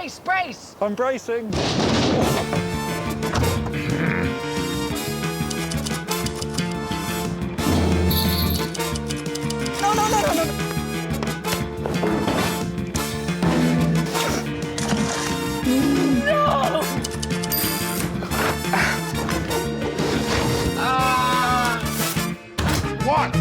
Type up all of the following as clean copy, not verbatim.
Brace, brace! I'm bracing. No. What?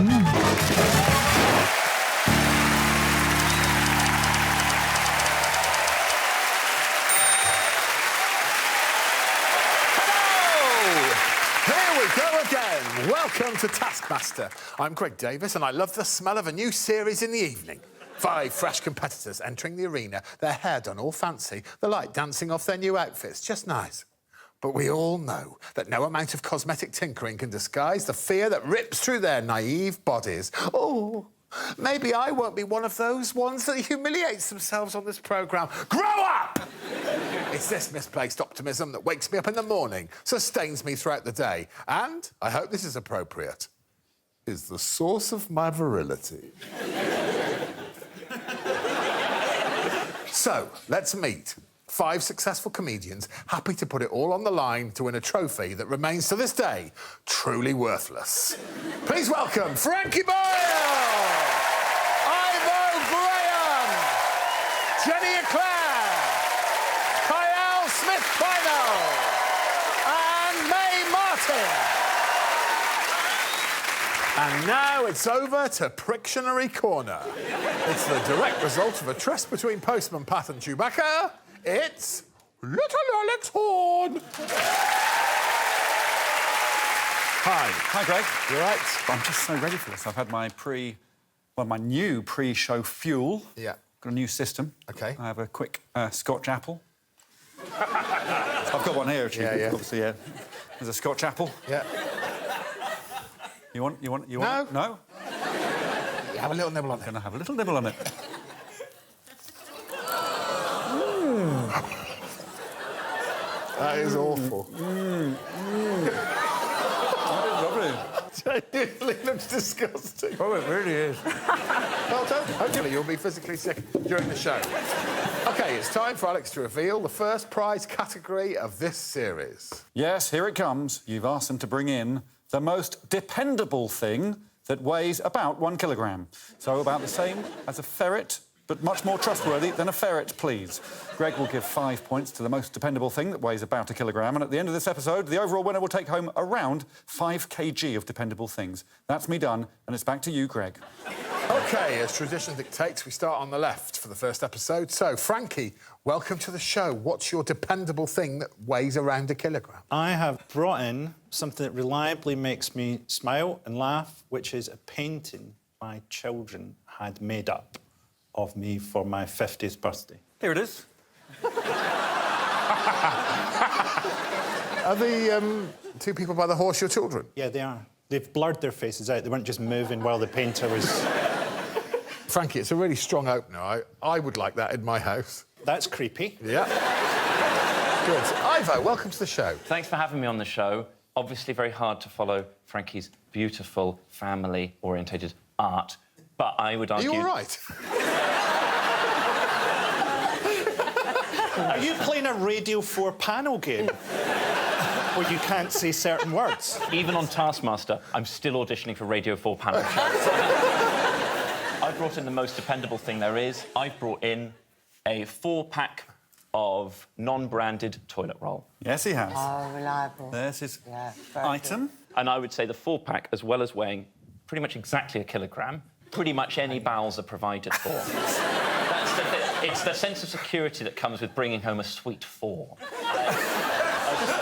Welcome to Taskmaster. I'm Greg Davis, and I love the smell of a new series in the evening. 5 fresh competitors entering the arena, their hair done all fancy, the light dancing off their new outfits. Just nice. But we all know that no amount of cosmetic tinkering can disguise the fear that rips through their naive bodies. Oh, maybe I won't be one of those ones that humiliates themselves on this programme. Grow up! It's this misplaced optimism that wakes me up in the morning, sustains me throughout the day, and, I hope this is appropriate, is the source of my virility. So, let's meet 5 successful comedians happy to put it all on the line to win a trophy that remains to this day truly worthless. Please welcome Frankie Boyle, Ivo Graham, Jenny Eclair, Kyle Smith-Plano, and Mae Martin. And now it's over to Prictionary Corner. It's the direct result of a tryst between Postman Pat and Chewbacca. It's Little Alex Horne. Hi, Greg. You all right? I'm just so ready for this. I've had my my new pre-show fuel. Yeah. Got a new system. OK. I have a quick Scotch apple. I've got one here, actually. Yeah. Obviously, yeah. There's a Scotch apple. Yeah. You want? No. It? No? Yeah, have a little nibble on it. Gonna have a little nibble on it. That is awful. Lovely. Genuinely looks disgusting. Oh, it really is. Well done. Hopefully you'll be physically sick during the show. OK, it's time for Alex to reveal the first prize category of this series. Yes, here it comes. You've asked them to bring in the most dependable thing that weighs about 1 kilogram. So about the same as a ferret, but much more trustworthy than a ferret, please. Greg will give 5 points to the most dependable thing that weighs about 1 kilogram, and at the end of this episode, the overall winner will take home around 5 kg of dependable things. That's me done, and it's back to you, Greg. OK, as tradition dictates, we start on the left for the first episode. So, Frankie, welcome to the show. What's your dependable thing that weighs around 1 kilogram? I have brought in something that reliably makes me smile and laugh, which is a painting my children had made up of me for my 50th birthday. Here it is. Are the 2 people by the horse your children? Yeah, they are. They've blurred their faces out. They weren't just moving while the painter was... Frankie, it's a really strong opener. I would like that in my house. That's creepy. Yeah. Good. Ivo, welcome to the show. Thanks for having me on the show. Obviously very hard to follow Frankie's beautiful, family-orientated art, but I would argue... Are you all right? Are you playing a Radio 4 panel game? Where you can't say certain words? Even on Taskmaster, I'm still auditioning for Radio 4 panel shows. I brought in the most dependable thing there is. I've brought in a 4-pack of non-branded toilet roll. Yes, he has. Oh, reliable. There's his Yeah, item. And I would say the 4-pack, as well as weighing pretty much exactly 1 kilogram, pretty much any bowels are provided for. That's the bit. It's the sense of security that comes with bringing home a sweet 4.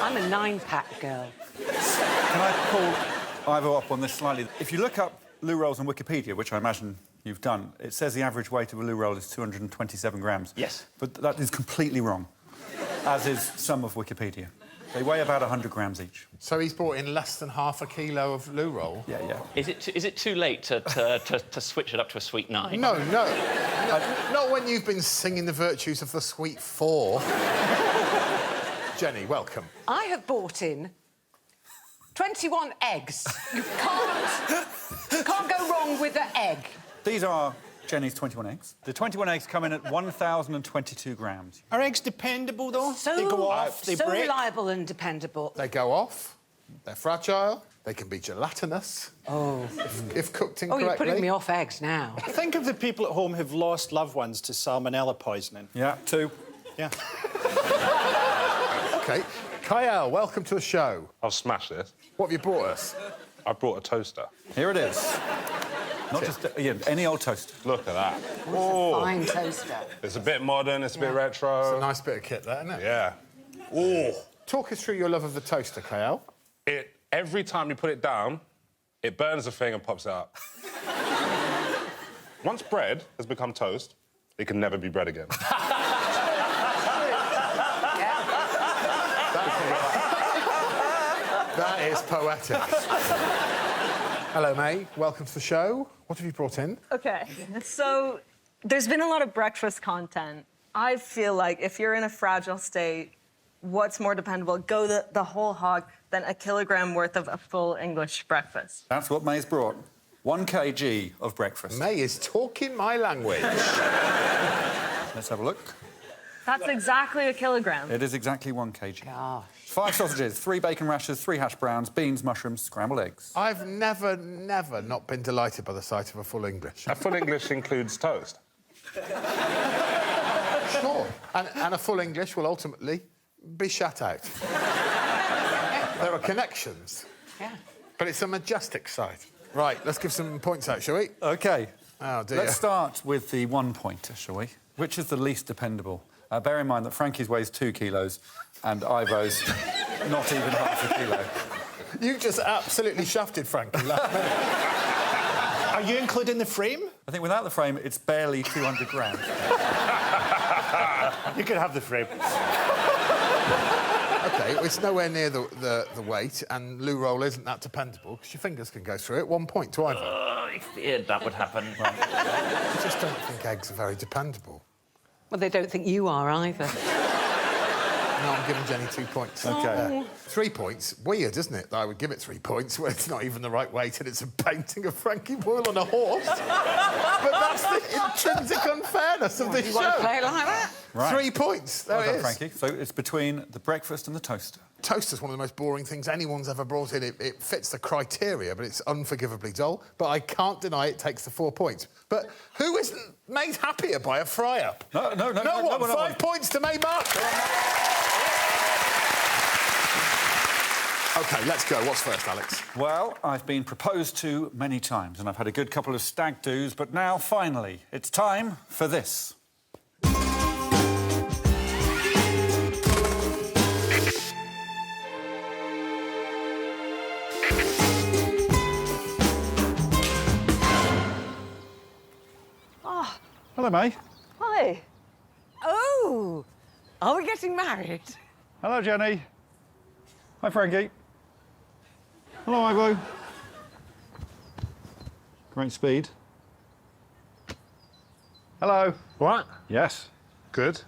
I'm a 9-pack girl. Can I pull Ivo up on this slightly? If you look up loo rolls on Wikipedia, which I imagine you've done, it says the average weight of a loo roll is 227 grams. Yes. But that is completely wrong, as is some of Wikipedia. They weigh about 100 grams each. So he's brought in less than half a kilo of loo roll? Yeah. Is it too late to switch it up to a sweet 9? No. Not when you've been singing the virtues of the sweet 4. Jenny, welcome. I have bought in 21 eggs. You can't go wrong with an egg. These are Jenny's 21 eggs. The 21 eggs come in at 1,022 grams. Are eggs dependable, though? So, they go off, they so break. reliable and dependable. They go off, they're fragile, they can be gelatinous. Oh. If cooked Oh, incorrectly. you're putting me off eggs now. Think of the people at home who've lost loved ones to salmonella poisoning. Yeah, 2. Yeah. OK. Kyle, welcome to the show. I'll smash this. What have you brought us? I brought a toaster. Here it is. Not just any old toaster. Look at that. Oh. Fine toaster. It's a bit modern, it's a bit retro. It's a nice bit of kit there, isn't it? Yeah. Oh. Talk us through your love of the toaster, Kyle. Every time you put it down, it burns the thing and pops it up. Once bread has become toast, it can never be bread again. That is poetic. Hello, May. Welcome to the show. What have you brought in? Okay, so there's been a lot of breakfast content. I feel like if you're in a fragile state, what's more dependable? Go the whole hog than a kilogram worth of a full English breakfast. That's what May's brought. 1 kg of breakfast. May is talking my language. Let's have a look. That's exactly a kilogram. It is exactly 1 kg. Gosh. 5 sausages, 3 bacon rashers, 3 hash browns, beans, mushrooms, scrambled eggs. I've never not been delighted by the sight of a full English. A full English includes toast. Sure. And a full English will ultimately be shut out. There are connections. Yeah. But it's a majestic sight. Right, let's give some points out, shall we? OK. Oh, dear. Let's start with the 1-pointer, shall we? Which is the least dependable? Bear in mind that Frankie's weighs 2 kilos and Ivo's not even half a kilo. You just absolutely shafted Frankie last minute. Are you including the frame? I think without the frame, it's barely 200 grams. You can have the frame. OK, it's nowhere near the weight, and loo roll isn't that dependable, because your fingers can go through it. 1 point to Ivo. I feared that would happen. I just don't think eggs are very dependable. Well, they don't think you are either. No, I'm giving Jenny 2 points. OK. 3 points. Weird, isn't it, that I would give it 3 points when it's not even the right weight and it's a painting of Frankie Boyle on a horse? But that's the intrinsic unfairness of this You show. want to play it like that? Right. 3 points. There Well it done, is. Frankie. So it's between the breakfast and the toaster. Toaster's one of the most boring things anyone's ever brought in. It fits the criteria, but it's unforgivably dull. But I can't deny it takes the 4 points. But who isn't made happier by a fry-up? No No one. 5 points to May Marshall. OK, let's go. What's first, Alex? Well, I've been proposed to many times and I've had a good couple of stag do's, but now, finally, it's time for this. Hello, May. Hi. Oh! Are we getting married? Hello, Jenny. Hi, Frankie. Hello, Ivo. Great speed. Hello. What? Yes. Good.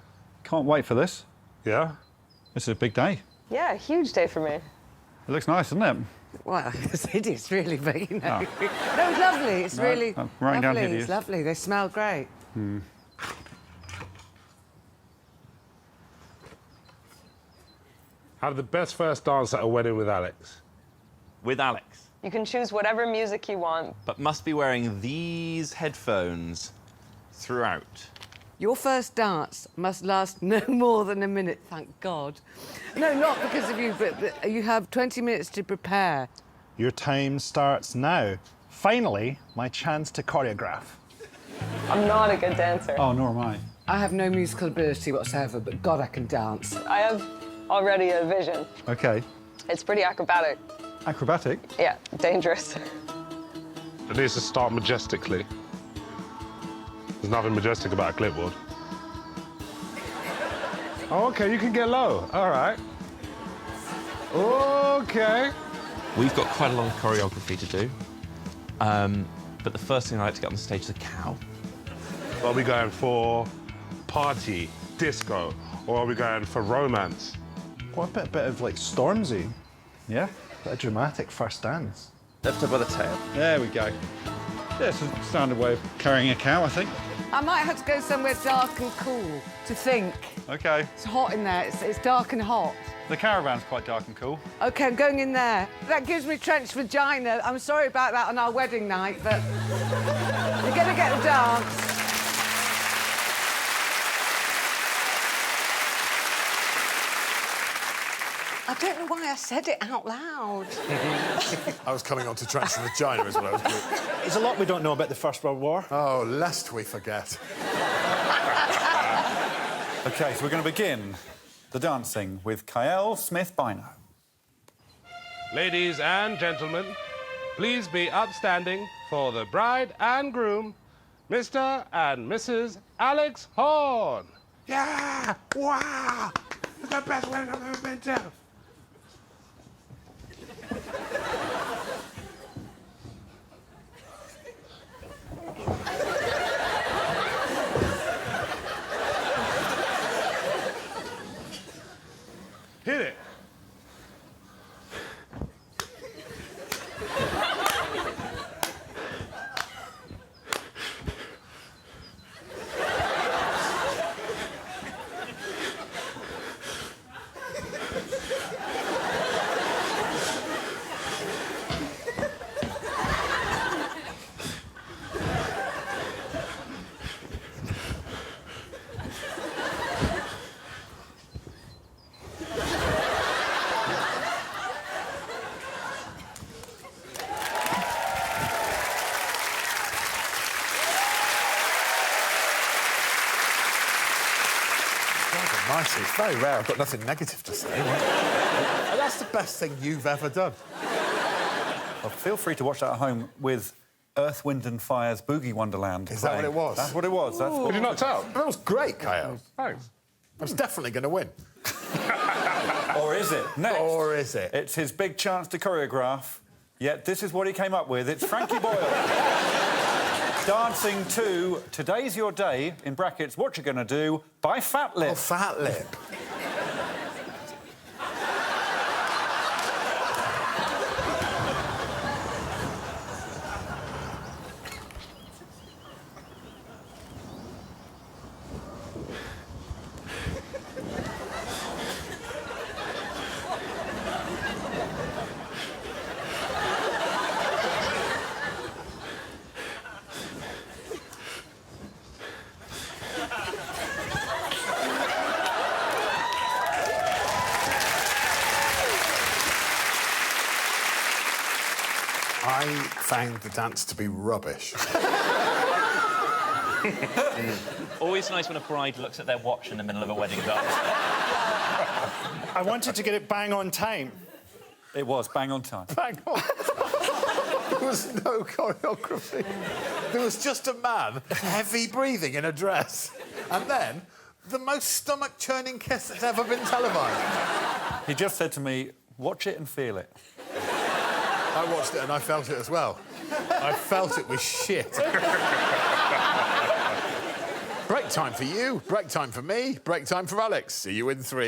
Can't wait for this. Yeah? This is a big day. Yeah, huge day for me. It looks nice, doesn't it? Well, it is really, but, you know. No, it's lovely. It's really I'm writing down lovely. hideous. It's lovely. They smell great. Have the best first dance at a wedding with Alex. With Alex. You can choose whatever music you want. But must be wearing these headphones throughout. Your first dance must last no more than a minute, thank God. No, not because of you, but you have 20 minutes to prepare. Your time starts now. Finally, my chance to choreograph. I'm not a good dancer. Oh, nor am I. I have no musical ability whatsoever, but God, I can dance. I have already a vision. OK. It's pretty acrobatic. Acrobatic? Yeah, dangerous. It needs to start majestically. There's nothing majestic about a clipboard. Oh, OK, you can get low. All right. OK. We've got quite a lot of choreography to do. But the first thing I like to get on the stage is a cow. Are we going for party, disco, or are we going for romance? What a bit of like Stormzy. Yeah. Bit of dramatic first dance. Lift her by the tail. There we go. Yeah, it's a standard way of carrying a cow, I think. I might have to go somewhere dark and cool to think. OK. It's hot in there. It's dark and hot. The caravan's quite dark and cool. OK, I'm going in there. That gives me trench vagina. I'm sorry about that on our wedding night, but you're going to get the dance. I don't know why I said it out loud. I was coming on to trench the vagina as well. There's a lot we don't know about the First World War. Oh, lest we forget. OK, so we're going to begin the dancing with Kyle Smith-Bino. Ladies and gentlemen, please be upstanding for the bride and groom, Mr. and Mrs. Alex Horn. Yeah! Wow! It's the best wedding I've ever been to. Hit it. Mighty. It's very rare. I've got nothing negative to say. And that's the best thing you've ever done. Well, feel free to watch that at home with Earth, Wind and Fire's Boogie Wonderland. Is that what it was? That's what it was. That's what Could you not tell? That was great, Kyle. Thanks. I was definitely going to win. Or is it? Next. Or is it? It's his big chance to choreograph, yet this is what he came up with. It's Frankie Boyle. Dancing to Today's Your Day, in brackets, What You Gonna Do, by Fat Lip. Oh, Fat Lip. I found the dance to be rubbish. Always nice when a bride looks at their watch in the middle of a wedding dance. I wanted to get it bang on time. It was bang on time. Bang on. There was no choreography. There was just a man, heavy breathing in a dress. And then, the most stomach-churning kiss that's ever been televised. He just said to me, watch it and feel it. I watched it and I felt it as well. I felt it was shit. Break time for you, break time for me, break time for Alex. See you in 3.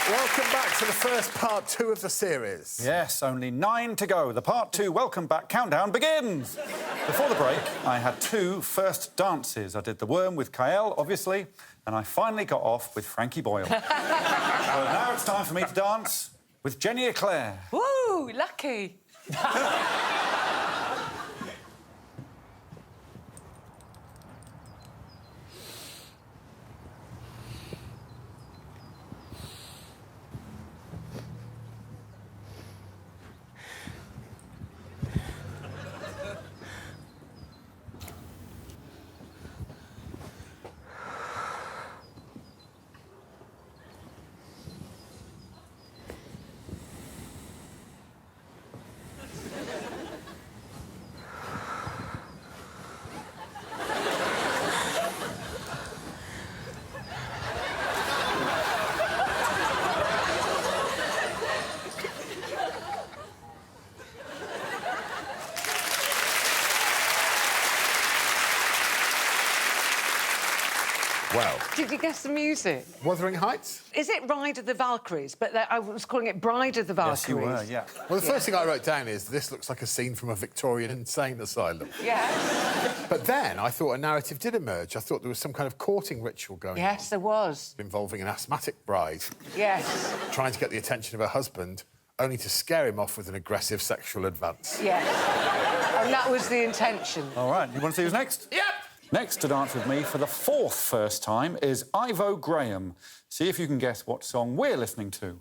Welcome back to the first part 2 of the series. Yes, only 9 to go. The part 2 Welcome Back countdown begins. Before the break, I had 2 first dances. I did the worm with Kyle, obviously, and I finally got off with Frankie Boyle. So now it's time for me to dance with Jenny Eclair. Woo, lucky. well. Did you guess the music? Wuthering Heights? Is it Ride of the Valkyries? But I was calling it Bride of the Valkyries. Yes, you were, yeah. Well, the first thing I wrote down is this looks like a scene from a Victorian insane asylum. Yes. But then I thought a narrative did emerge. I thought there was some kind of courting ritual going on. Yes, there was. Involving an asthmatic bride Yes. trying to get the attention of her husband, only to scare him off with an aggressive sexual advance. Yes. And that was the intention. All right, you want to see who's next? Yep! Next to dance with me for the fourth first time is Ivo Graham. See if you can guess what song we're listening to.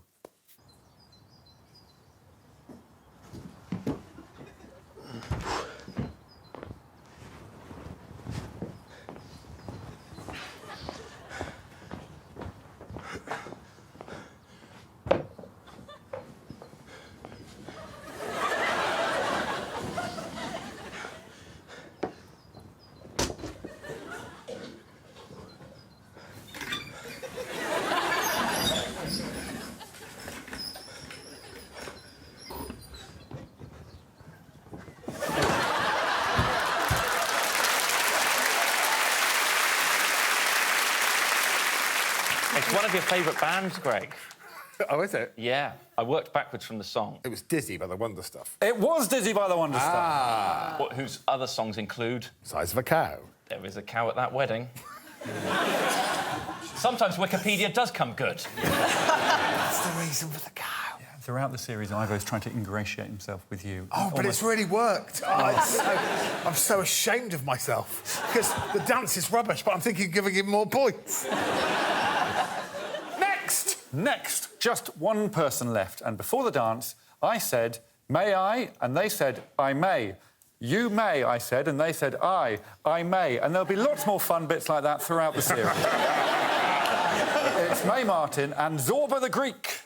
It's one of your favourite bands, Greg. Oh, is it? Yeah. I worked backwards from the song. It was Dizzy by the Wonder Stuff. It was Dizzy by the Wonder Stuff. Whose other songs include Size of a cow. There Is a Cow at That Wedding. Sometimes Wikipedia does come good. That's the reason for the cow. Throughout the series, Ivo's trying to ingratiate himself with you. Oh, but it's really worked. Oh, I'm so ashamed of myself. Because the dance is rubbish, but I'm thinking of giving him more points. Next, just one person left, and before the dance, I said, may I? And they said, I may. You may, I said, and they said, I may. And there'll be lots more fun bits like that throughout the series. It's Mae Martin and Zorba the Greek.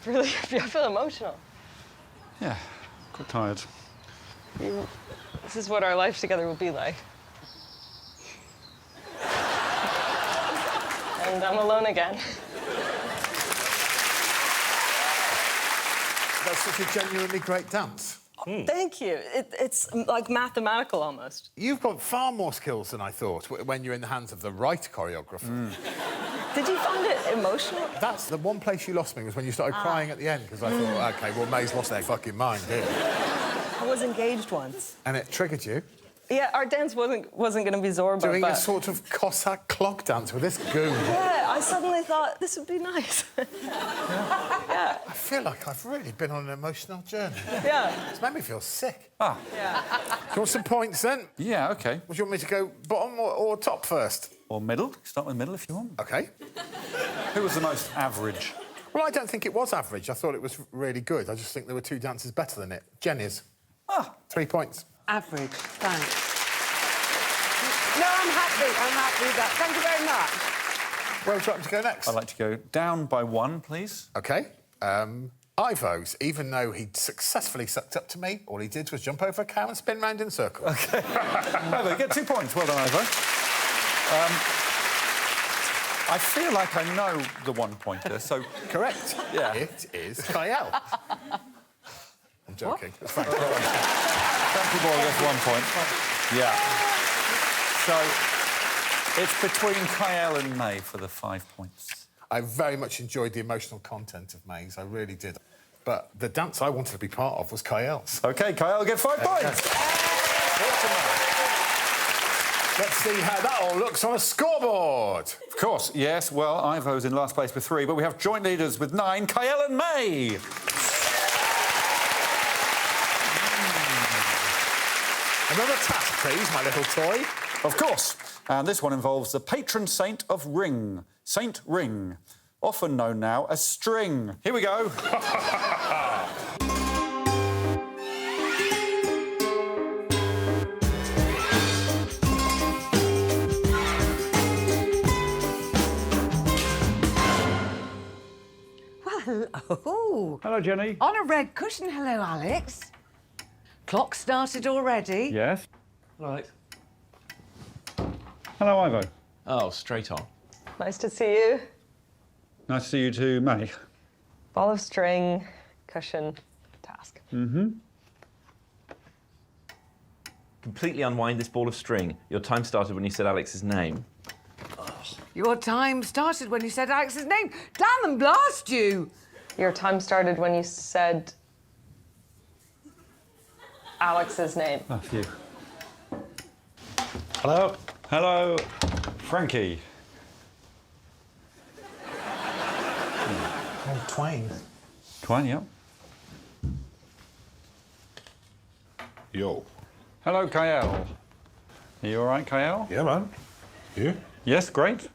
Really, I feel emotional. Yeah, quite tired. This is what our life together will be like. And I'm alone again. That's such a genuinely great dance. Thank you. It's like mathematical almost. You've got far more skills than I thought when you're in the hands of the right choreographer. Did you find it emotional? That's the one place you lost me was when you started crying at the end, because I thought, OK, well, Mae's lost their fucking mind here. I was engaged once. And it triggered you. Yeah, our dance wasn't going to be Zorba, Doing but... a sort of Cossack clog dance with this goon. Yeah, I suddenly thought this would be nice. Yeah. I feel like I've really been on an emotional journey. Yeah. It's made me feel sick. Ah. Yeah. Do you want some points, then? Yeah, OK. Would you want me to go bottom or top first? Or middle. Start with middle if you want. OK. Who was the most average? Well, I don't think it was average. I thought it was really good. I just think there were two dances better than it. Jenny's. 3 points. Average, thanks. No, I'm happy with that. Thank you very much. Where would you like me to go next? I'd like to go down by one, please. OK. Ivo's, even though he'd successfully sucked up to me, all he did was jump over a cow and spin round in a circle. OK. Ivo, get 2 points. Well done, Ivo. I feel like I know the one-pointer, so... Correct. Yeah. It is Kyle. I'm joking. It's Frank. Frankie Boyle gets 1 point. Yeah. So, it's between Kyle and Mae for the 5 points. I very much enjoyed the emotional content of Mae's. I really did. But the dance I wanted to be part of was Kyle's. OK, Kyle, get 5 points. Let's see how that all looks on a scoreboard. Of course, yes. Well, Ivo's in last place with 3, but we have joint leaders with 9, Kyle and Mae. Another task, please, my little toy. Of course. And this one involves the patron saint of Ring, Saint Ring, often known now as String. Here we go. hello. Hello, Jenny. On a red cushion, hello, Alex. Clock started already. Yes. Hello, Alex. Hello, Ivo. Oh, straight on. Nice to see you. Nice to see you too, May. Ball of string, cushion, task. Completely unwind this ball of string. Your time started when you said Alex's name. Your time started when you said Alex's name. Damn and blast you! Your time started when you said Alex's name. That's you. Hello. Hello, Frankie. Oh, Twain. Twine, yep. Yo. Hello, Kyle. Are you all right, Kyle? Yeah, man. You? Yes, great.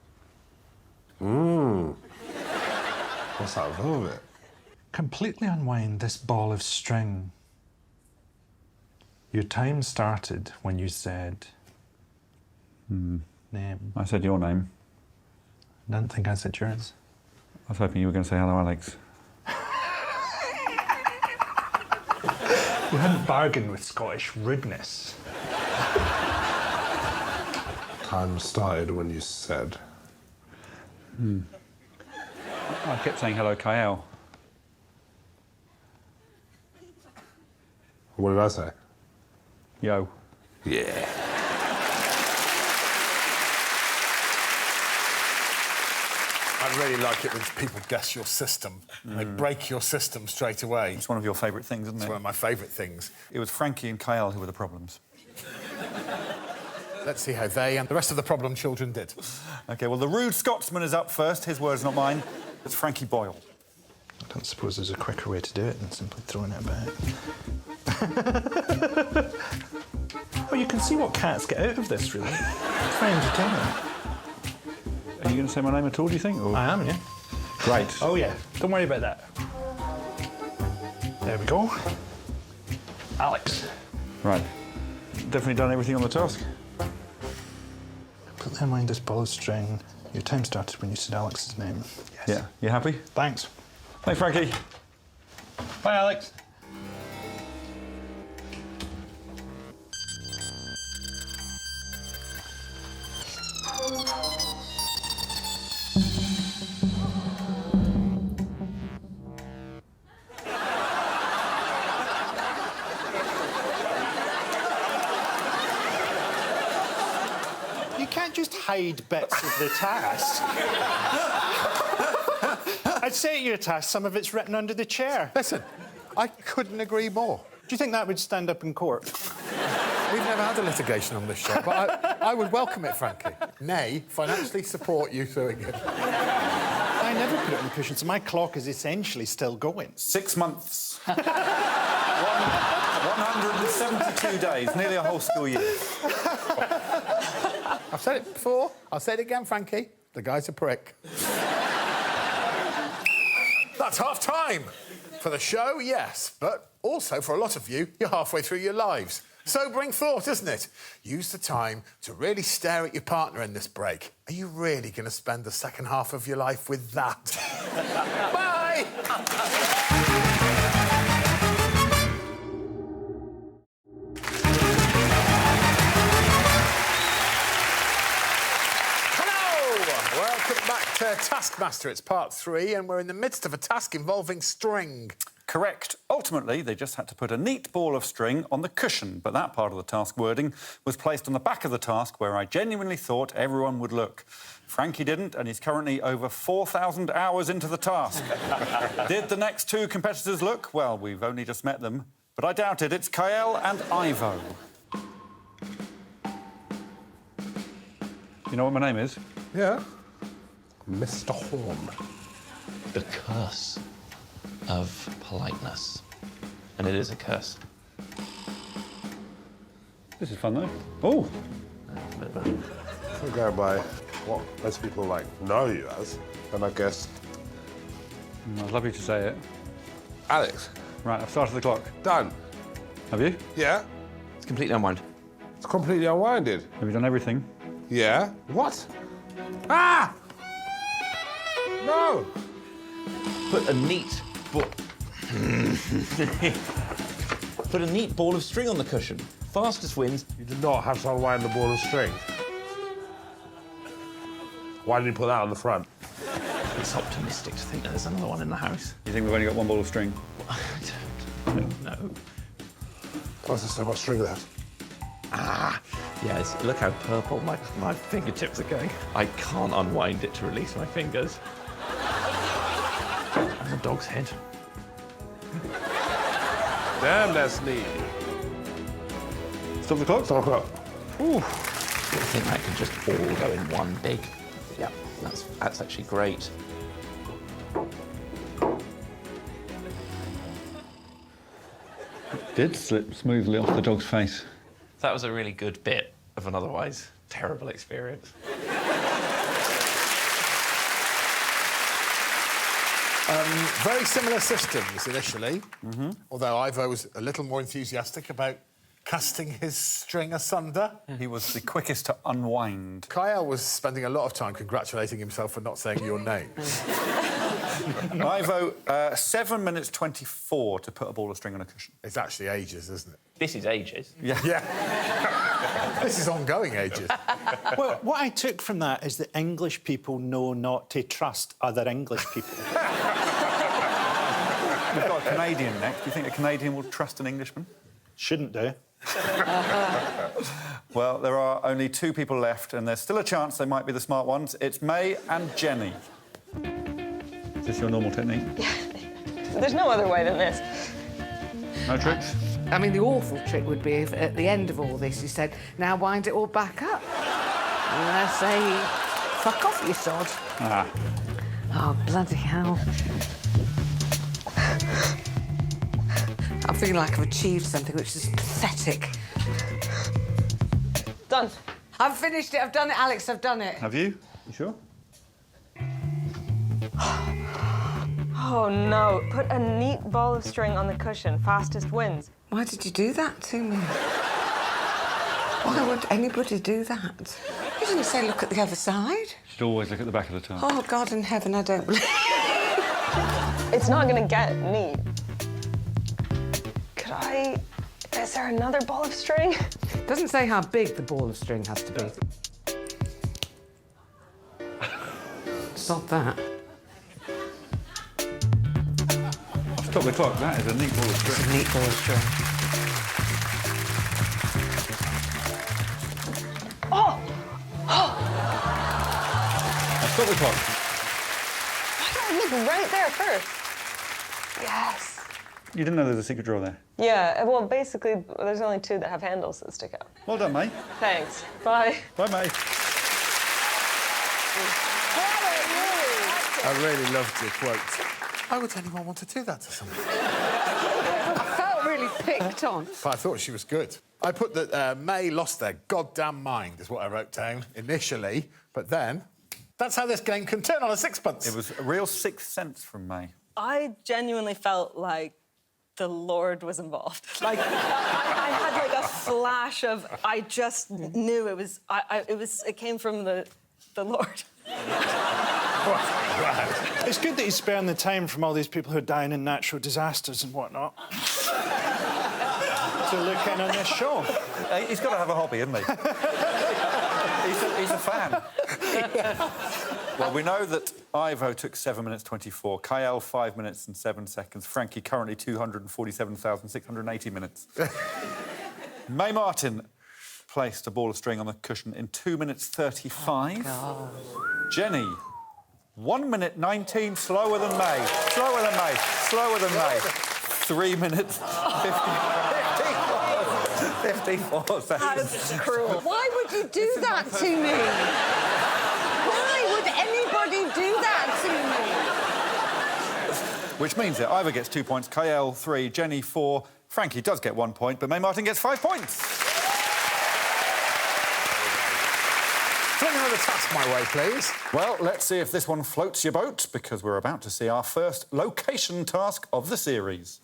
What's that velvet? Completely unwind this ball of string. Your time started when you said name. I said your name. I don't think I said yours. I was hoping you were going to say hello, Alex. You hadn't bargained with Scottish rudeness. Time started when you said. I kept saying hello, Kyle. What did I say? Yo. Yeah. I really like it when people guess your system. They break your system straight away. It's one of your favourite things, isn't It's it? one of my favourite things. It was Frankie and Kyle who were the problems. Let's see how they and the rest of the problem children did. OK, well, the rude Scotsman is up first. His words, not mine. It's Frankie Boyle. I don't suppose there's a quicker way to do it than simply throwing it back. Oh, you can see what cats get out of this, really. It's very entertaining. Are you going to say my name at all, do you think? Or... I am, yeah. Great. Oh, yeah. Don't worry about that. There we go. Alex. Right. Definitely done everything on the task? Put in mind this ball of string. Your time started when you said Alex's name. Yes. Yeah. You happy? Thanks. Hey, Frankie. Bye, Alex. You can't just hide bits of the task. I'd say to your task, some of it's written under the chair. Listen, I couldn't agree more. Do you think that would stand up in court? We've never had a litigation on this show, but I would welcome it, frankly. Nay, financially support you doing it. I never put it on the cushion, so my clock is essentially still going. 6 months. 172 days, nearly a whole school year. I've said it before. I'll say it again, Frankie. The guy's a prick. That's half time. For the show, yes. But also, for a lot of you, you're halfway through your lives. Sobering thought, isn't it? Use the time to really stare at your partner in this break. Are you really going to spend the second half of your life with that? Bye! Welcome back to Taskmaster. It's part 3, and we're in the midst of a task involving string. Correct. Ultimately, they just had to put a neat ball of string on the cushion, but that part of the task wording was placed on the back of the task where I genuinely thought everyone would look. Frankie didn't, and he's currently over 4,000 hours into the task. Did the next 2 competitors look? Well, we've only just met them, but I doubt it. It's Kyle and Ivo. You know what my name is? Yeah. Mr. Horn. The curse of politeness. And it is a curse. This is fun, though. Oh! If we go by what most people like know you as, then I guess I'd love you to say it. Alex. Right, I've started the clock. Done. Have you? Yeah. It's completely unwind. It's completely unwinded. Have you done everything? Yeah. What? Ah! No! Put a neat ball of string on the cushion. Fastest wins. You did not have to unwind the ball of string. Why did you put that on the front? It's optimistic to think that there's another one in the house. You think we've only got one ball of string? I don't know. Why's there so much string left? Yes, look how purple my fingertips are going. I can't unwind it to release my fingers. And the dog's head. Damn, that's neat. Stop the clock? Stop the clock. Ooh. I think that can just all go in one big. Yeah, that's actually great. Did slip smoothly off the dog's face. That was a really good bit of an otherwise terrible experience. Very similar systems initially, although Ivo was a little more enthusiastic about casting his string asunder. He was the quickest to unwind. Kyle was spending a lot of time congratulating himself for not saying your name. Ivo, 7 minutes 24 to put a ball of string on a cushion. It's actually ages, isn't it? This is ages. Yeah. This is ongoing ages. Well, what I took from that is that English people know not to trust other English people. We've got a Canadian next. Do you think a Canadian will trust an Englishman? Shouldn't do. Well, there are only 2 people left, and there's still a chance they might be the smart ones. It's May and Jenny. Is this your normal technique? There's no other way than this. No tricks? I mean, the awful trick would be if at the end of all this you said, now wind it all back up. And I say, fuck off, you sod. Ah. Oh, bloody hell. I'm feeling like I've achieved something which is pathetic. Done. I've finished it. I've done it, Alex. I've done it. Have you? You sure? Oh no, put a neat ball of string on the cushion. Fastest wins. Why did you do that to me? Why would anybody do that? You didn't say look at the other side. Should always look at the back of the tub. Oh, God in heaven, I don't believe. It's not gonna get neat. Is there another ball of string? It doesn't say how big the ball of string has to be. Stop that. Stop the clock. That is a neat ball of string. It's a neat ball of string. Stop the clock. Why don't I look right there first? Yes. You didn't know there was a secret drawer there? Yeah, well, basically, there's only 2 that have handles that stick out. Well done, mate. Thanks. Bye. Bye, mate. I really loved your quote. Why would anyone want to do that to someone? I felt really picked on. But I thought she was good. I put that May lost their goddamn mind, is what I wrote down initially. But then, that's how this game can turn on a sixpence. It was a real sixth sense from May. I genuinely felt like the Lord was involved. Like, I had like a flash of, I just knew it was, it came from the Lord. It's good that he's sparing the time from all these people who are dying in natural disasters and whatnot to look in on this show. He's got to have a hobby, hasn't he? he's a fan. Well, we know that Ivo took 7 minutes 24, Kyle 5 minutes and 7 seconds, Frankie currently 247,680 minutes. May Martin placed a ball of string on the cushion in 2 minutes 35. Oh, Jenny, 1 minute 19, slower than May. Slower than May. Slower than May. 3 minutes 54 seconds. That's cruel. Why would you do that to me? Why would anybody do that to me? Which means that Ivo gets 2 points, Kyle 3, Jenny 4, Frankie does get 1 point, but May Martin gets 5 points. Fling another task my way, please. Well, let's see if this one floats your boat, because we're about to see our first location task of the series.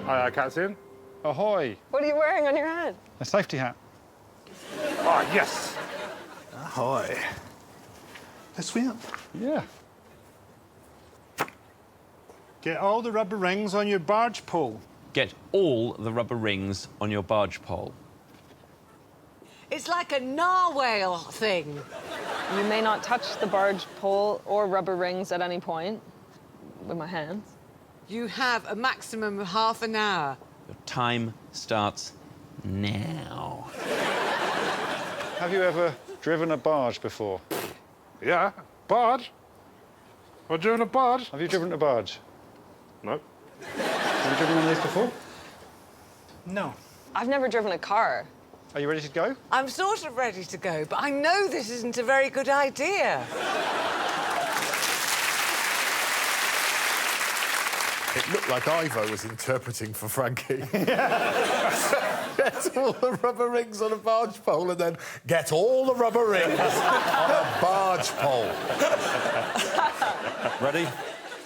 Hi, Captain. Ahoy! What are you wearing on your head? A safety hat. Ah, yes. Ahoy. This way up. Yeah. Get all the rubber rings on your barge pole. Get all the rubber rings on your barge pole. It's like a narwhal thing. You may not touch the barge pole or rubber rings at any point with my hands. You have a maximum of half an hour. Your time starts now. Have you ever driven a barge before? Yeah, barge. I've driven a barge. Have you driven a barge? No. Have you driven one of these before? No. I've never driven a car. Are you ready to go? I'm sort of ready to go, but I know this isn't a very good idea. It looked like Ivo was interpreting for Frankie. Get all the rubber rings on a barge pole and then get all the rubber rings on a barge pole. Ready?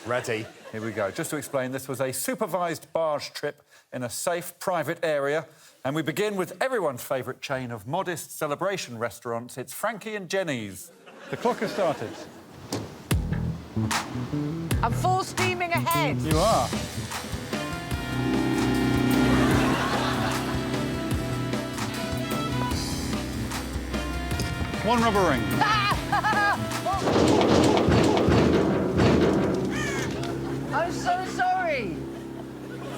Ready. Here we go. Just to explain, this was a supervised barge trip in a safe, private area. And we begin with everyone's favourite chain of modest celebration restaurants. It's Frankie and Jenny's. The clock has started. I'm full steaming ahead. You are. One rubber ring. I'm so sorry.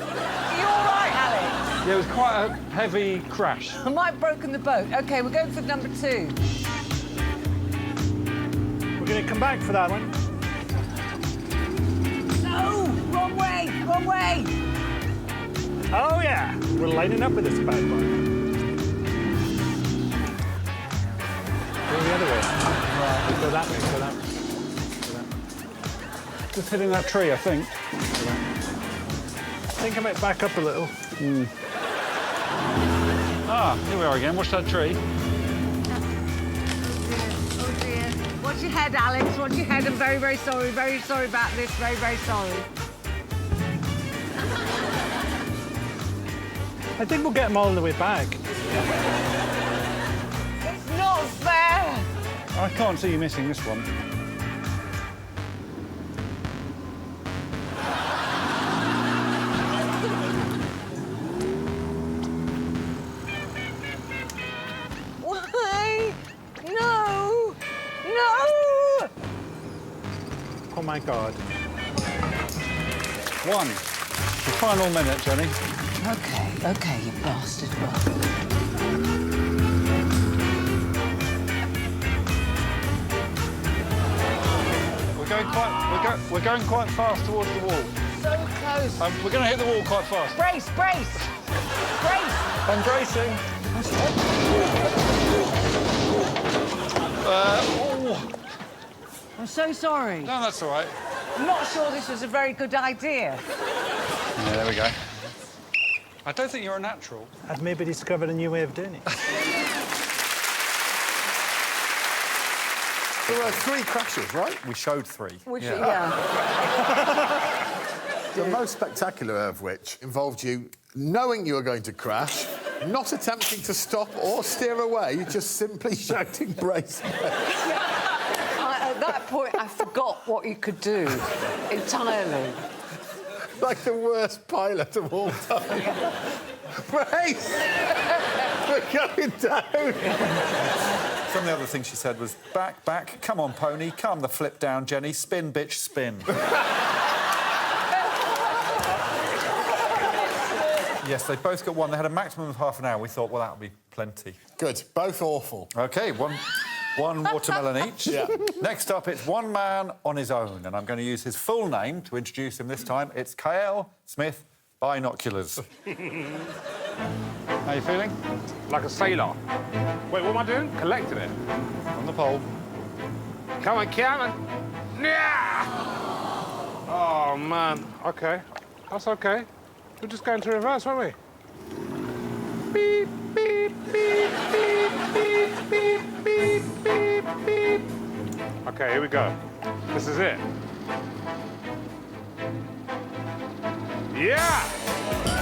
Are you all right, Alex? Yeah, it was quite a heavy crash. I might have broken the boat. OK, we're going for number 2. We're going to come back for that one. No! Wrong way! Wrong way! Oh, yeah. We're lining up with this bad boy. Go the other way. Right. Go that way, go that way. Just hitting that tree, I think. I think I might back up a little. Ah, here we are again. Watch that tree. Oh, dear. Watch your head, Alex. Watch your head. I'm very, very sorry. Very sorry about this. Very, very sorry. I think we'll get them all the way back. It's not fair. I can't see you missing this one. Why? No! No! Oh, my God. One. The final minute, Jenny. OK, you bastard. We're going quite fast towards the wall. So close. We're going to hit the wall quite fast. Brace, brace! Brace! I'm bracing. I'm so sorry. No, that's all right. I'm not sure this was a very good idea. Yeah, there we go. I don't think you're a natural. I've maybe discovered a new way of doing it. There were 3 crashes, right? We showed 3. Which, The most spectacular of which involved you knowing you were going to crash, not attempting to stop or steer away, just simply shouting brace. At that point, I forgot what you could do entirely. Like the worst pilot of all time. Brace! We're going down. Some of the other things she said was, back, back, come on, pony, calm the flip down, Jenny, spin, bitch, spin. Yes, they both got 1. They had a maximum of half an hour. We thought, well, that'll be plenty. Good, both awful. OK, one watermelon each. Yeah. Next up, it's one man on his own, and I'm going to use his full name to introduce him this time. It's Kyle Smith Binoculars. How you feeling? Like a sailor. Wait, what am I doing? Collecting it. On the pole. Come on, Cameron. Yeah! Oh, man. OK. That's OK. We're just going to reverse, won't we? Beep, beep, beep, beep, beep, beep, beep, beep, beep. OK, here we go. This is it. Yeah!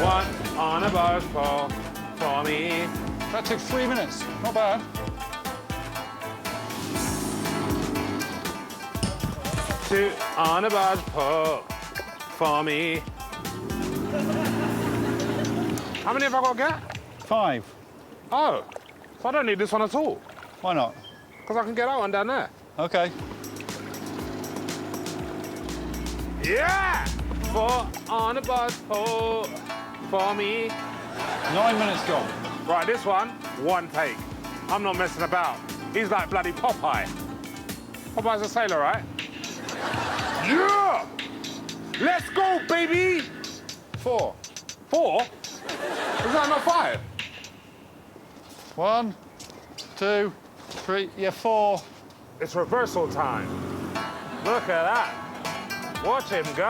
1, on a barge pole for me. That took 3 minutes. Not bad. Two on a barge pole for me. How many have I got to get? 5. Oh, so I don't need this one at all. Why not? Because I can get that one down there. OK. Yeah! 4 on a barge pole for me. 9 minutes gone. Right, this one take. I'm not messing about. He's like bloody Popeye. Popeye's a sailor, right? Yeah! Let's go, baby! 4. 4? Is that not 5? 1, 2, 3, yeah, 4. It's reversal time. Look at that. Watch him go.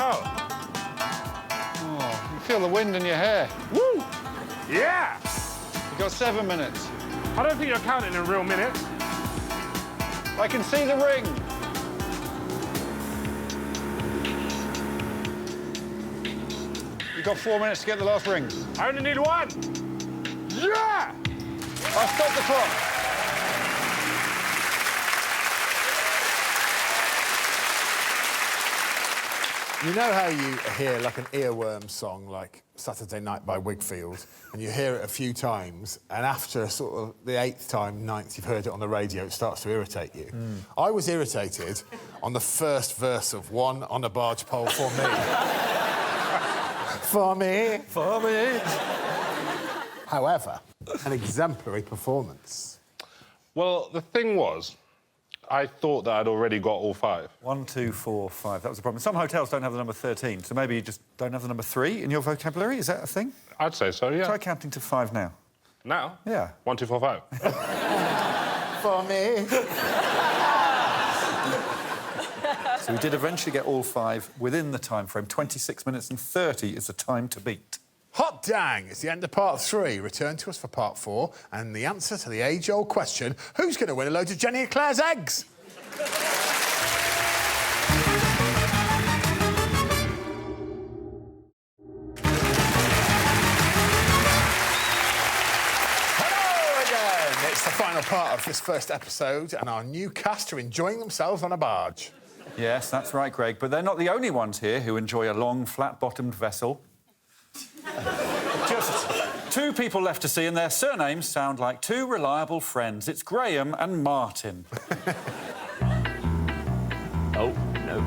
Oh, you feel the wind in your hair. Woo! Yeah! You've got 7 minutes. I don't think you're counting in real minutes. I can see the ring. You've got 4 minutes to get the last ring. I only need 1. Yeah! I'll stop the clock. You know how you hear like an earworm song like Saturday Night by Wigfield, and you hear it a few times, and after sort of the 8th time, 9th you've heard it on the radio, it starts to irritate you. I was irritated on the first verse of One on a Barge Pole for Me. For me. For me. However, an exemplary performance. Well, the thing was, I thought that I'd already got all 5. 1, 2, 4, 5. That was the problem. Some hotels don't have the number 13, so maybe you just don't have the number 3 in your vocabulary. Is that a thing? I'd say so, yeah. Try counting to 5 now. Now? Yeah. 1, 2, 4, 5. For me. So we did eventually get all 5 within the time frame. 26 minutes and 30 is the time to beat. Hot dang! It's the end of part 3. Return to us for part 4 and the answer to the age-old question: who's going to win a load of Jenny and Claire's eggs? Hello again! It's the final part of this first episode, and our new cast are enjoying themselves on a barge. Yes, that's right, Greg. But they're not the only ones here who enjoy a long, flat-bottomed vessel. Just 2 people left to see, and their surnames sound like 2 reliable friends. It's Graham and Martin. Oh, no.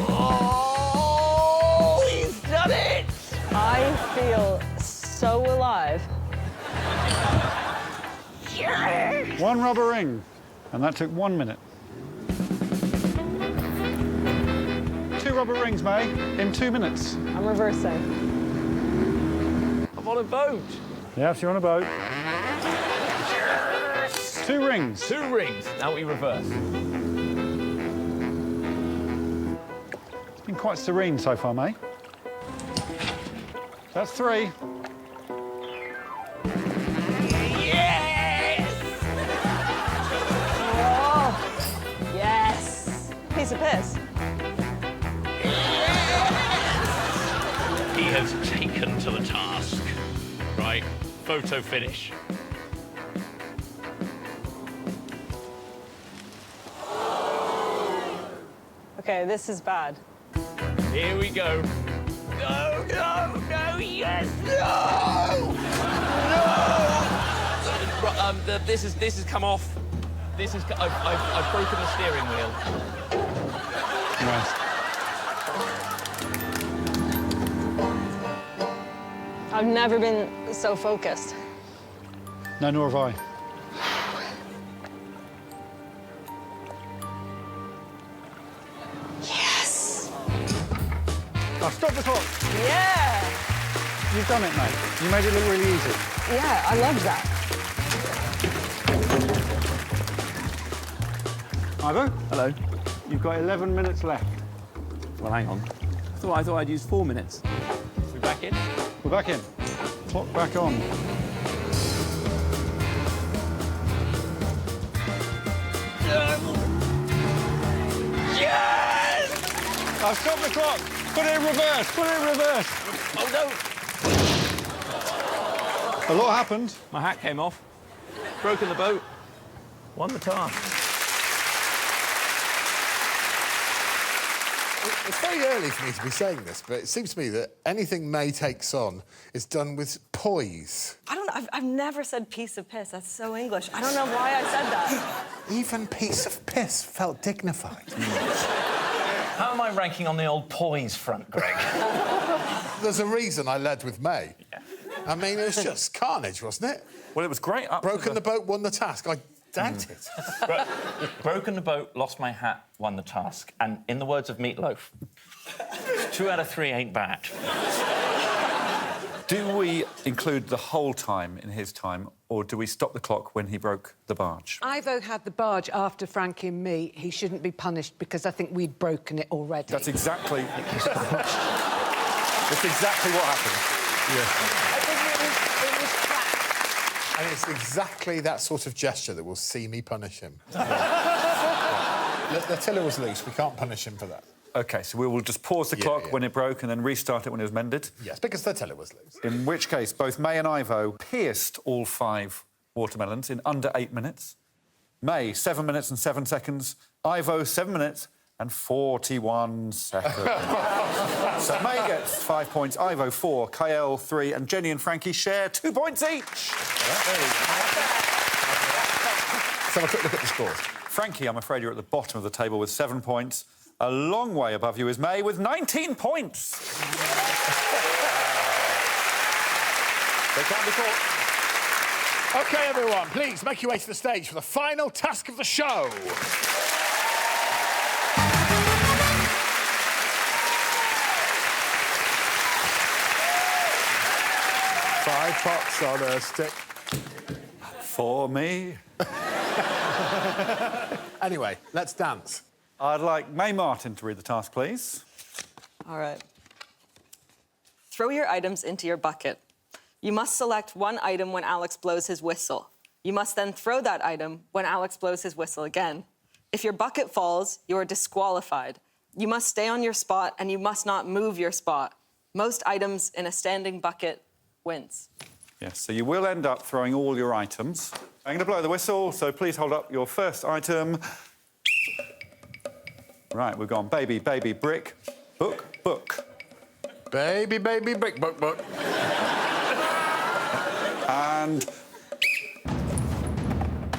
Oh, he's done it! I feel so alive. 1 rubber ring, and that took 1 minute. 2 rubber rings, May, in 2 minutes. I'm reversing. I'm on a boat. Yes, you're on a boat. 2 rings. 2 rings. Now we reverse. It's been quite serene so far, May. That's 3. Oh, yes. Piece of piss. He has taken to the task. Right, photo finish. Okay, this is bad. Here we go. No, no, no, yes, no! No! This has come off. I've broken the steering wheel. Right. I've never been so focused. No, nor have I. Yes! I'll stop the clock. Yeah! You've done it, mate. You made it look really easy. Yeah, I loved that. Ivo? Hello. You've got 11 minutes left. Well, hang on. I thought I'd use 4 minutes. We back in? We're back in. Clock back on. Yes! I'll stop the clock. Put it in reverse. Put it in reverse. Oh, no! A lot happened. My hat came off. Broken the boat. Won the task. It's very early for me to be saying this, but it seems to me that anything May takes on is done with poise. I don't know. I've never said piece of piss. That's so English. I don't know why I said that. Even piece of piss felt dignified. How am I ranking on the old poise front, Greg? There's a reason I led with May. Yeah. I mean, it was just carnage, wasn't it? Well, it was great. Broken the boat, won the task. I doubt it. Broken the boat, lost my hat, won the task. And in the words of Meatloaf, 2 out of 3 ain't bad. Do we include the whole time in his time, or do we stop the clock when he broke the barge? Ivo had the barge after Frankie and me. He shouldn't be punished because I think we'd broken it already. That's exactly... That's exactly what happened. I think it was flat. And it's exactly that sort of gesture that will see me punish him. The tiller was loose. We can't punish him for that. OK, so we will just pause the clock when it broke and then restart it when it was mended? Yes, because the tiller was loose. In which case, both May and Ivo pierced all 5 watermelons in under 8 minutes. May, 7 minutes and 7 seconds. Ivo, 7 minutes and 41 seconds. So May gets 5 points, Ivo 4, Kyle 3, and Jenny and Frankie share 2 points each. Let's have a quick look at the scores. Frankie, I'm afraid you're at the bottom of the table with 7 points. A long way above you is May with 19 points. They can't be caught. OK, everyone, please make your way to the stage for the final task of the show. 5 pots on a stick. For me. Anyway, let's dance. I'd like May Martin to read the task, please. All right. Throw your items into your bucket. You must select one item when Alex blows his whistle. You must then throw that item when Alex blows his whistle again. If your bucket falls, you are disqualified. You must stay on your spot and you must not move your spot. Most items in a standing bucket wins. Yes, so you will end up throwing all your items. I'm going to blow the whistle, so please hold up your first item. Right, we've gone baby, baby, brick, book, book. Baby, baby, brick, book, book. And...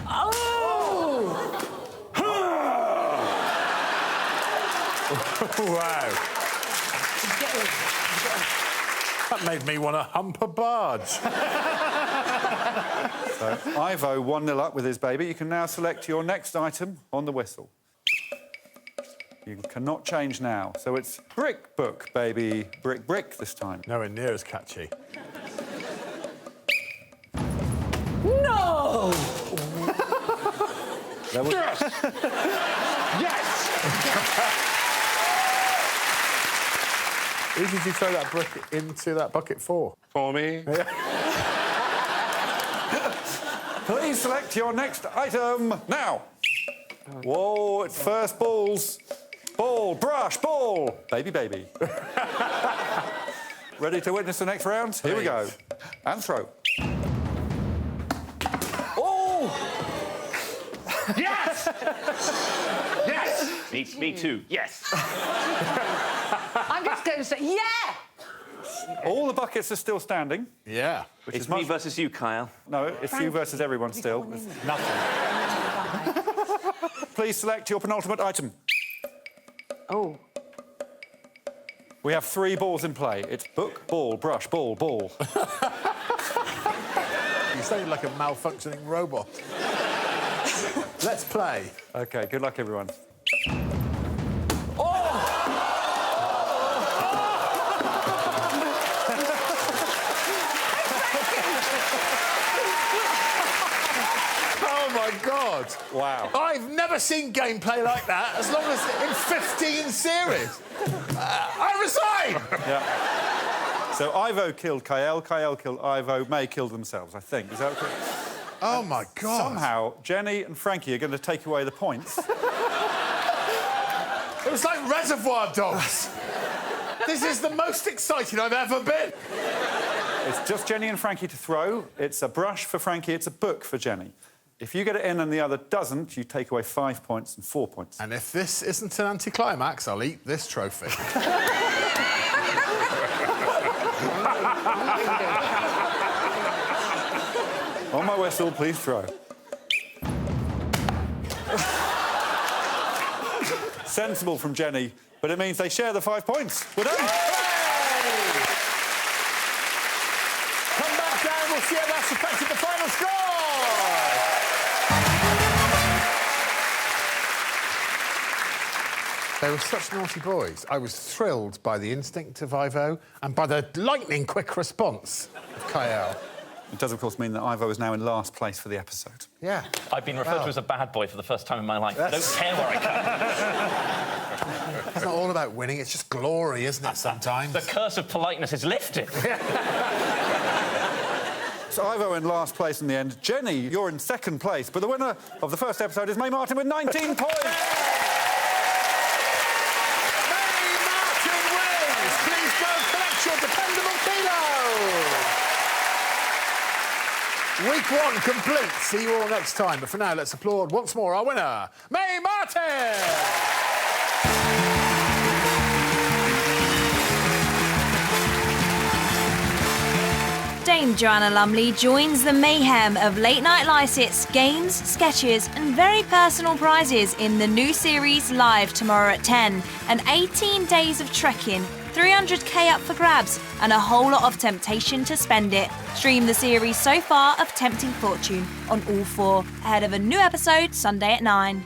Oh! Wow. That made me want to hump a barge. So, Ivo 1-0 up with his baby. You can now select your next item on the whistle. You cannot change now. So it's brick, book, baby, brick, brick this time. Nowhere near as catchy. No! Yes! Yes! Who did you throw that brick into that bucket for? For me. Please select your next item now. Whoa, it's first balls. Ball, brush, ball. Baby, baby. Ready to witness the next round? Here we go. And throw. Oh! Yes! Yes! Me too, yes. I'm just going to say, yeah! All the buckets are still standing. Yeah. Which It's is me much... versus you, Kyle. No, it's you versus everyone still. Nothing. Please select your penultimate item. Oh. We have 3 balls in play. It's book, ball, brush, ball, ball. You sound like a malfunctioning robot. Let's play. OK, good luck, everyone. Oh, my God. Wow. I've never seen gameplay like that as long as in 15 series. I resign! Yeah. So Ivo killed Kyle, Kyle killed Ivo, May killed themselves, I think. Is that correct? Oh, my God. Somehow, Jenny and Frankie are going to take away the points. It was like Reservoir Dogs. This is the most excited I've ever been. It's just Jenny and Frankie to throw. It's a brush for Frankie, it's a book for Jenny. If you get it in and the other doesn't, you take away 5 points and 4 points. And if this isn't an anticlimax, I'll eat this trophy. On my whistle, please throw. Sensible from Jenny, but it means they share the 5 points. We're done. Come back down, we'll see how that's affected the final score. They were such naughty boys. I was thrilled by the instinct of Ivo and by the lightning-quick response of Kyle. It does, of course, mean that Ivo is now in last place for the episode. Yeah. I've been referred to as a bad boy for the first time in my life. I don't care where I come. It's not all about winning, it's just glory, isn't it, sometimes? The curse of politeness is lifted. So Ivo in last place in the end. Jenny, you're in second place, but the winner of the first episode is May Martin with 19 points. Your dependable kilo! Week 1 complete. See you all next time. But for now, let's applaud once more our winner, May Martin! Dame Joanna Lumley joins the mayhem of late-night licets, games, sketches and very personal prizes in the new series live tomorrow at 10. And 18 days of trekking, 300k up for grabs and a whole lot of temptation to spend it. Stream the series So Far of Tempting Fortune on All 4, ahead of a new episode Sunday at 9.